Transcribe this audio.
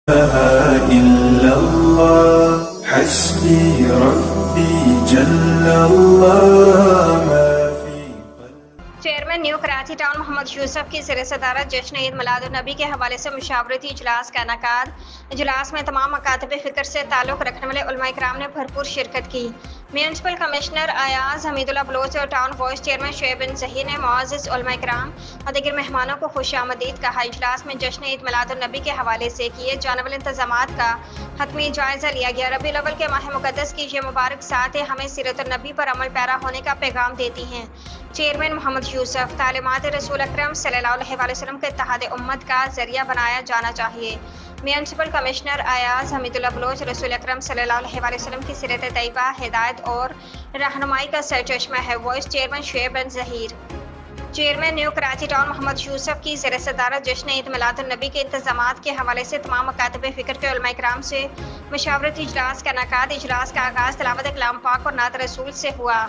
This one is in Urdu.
إلا الله حسبي ربي جل الله ما في chairman new Karachi town Muhammad Yusuf کی زیر صدارت جشن عید میلاد النبی کے حوالے سے مشاورتی اجلاس کا انعقاد۔ اجلاس میں تمام مکاتب فکر سے تعلق رکھنے والے علماء کرام نے بھرپور شرکت کی۔ میونسپل کمشنر ایاز حمید اللہ بلوچ اور town voice chairman Shoaib bin Zaheer نے معزز علماء کرام اور دیگر مہمانوں کو خوش آمدید کہا۔ اجلاس میں جشن عید میلاد النبی کے حوالے سے کیے جانے والے انتظامات کا حتمی جائزہ لیا گیا۔ ربیع الاول کے ماہ مقدس کی یہ مبارک ساعتیں ہمیں سیرت النبی پر عمل پیرا ہونے کا پیغام دیتی ہیں۔ چیئرمین محمد یوسف: تعلیمات رسول اکرم صلی اللہ علیہ وسلم کے اتحاد امت کا ذریعہ بنایا جانا چاہیے۔ میونسپل کمشنر ایاز حمید اللہ بلوچ: رسول اکرم صلی اللہ علیہ وسلم کی سیرت طیبہ ہدایت اور رہنمائی کا سرچشمہ ہے۔ Vice chairman Shoaib bin Zaheer: chairman new Karachi town Muhammad Yusuf کی زیر صدارت جشن عید میلاد النبی کے انتظامات کے حوالے سے تمام مکاتب فکر کے علماء کرام سے مشاورتی اجلاس کا انعقاد۔ اجلاس کا آغاز تلاوت کلام پاک اور نعت رسول سے ہوا۔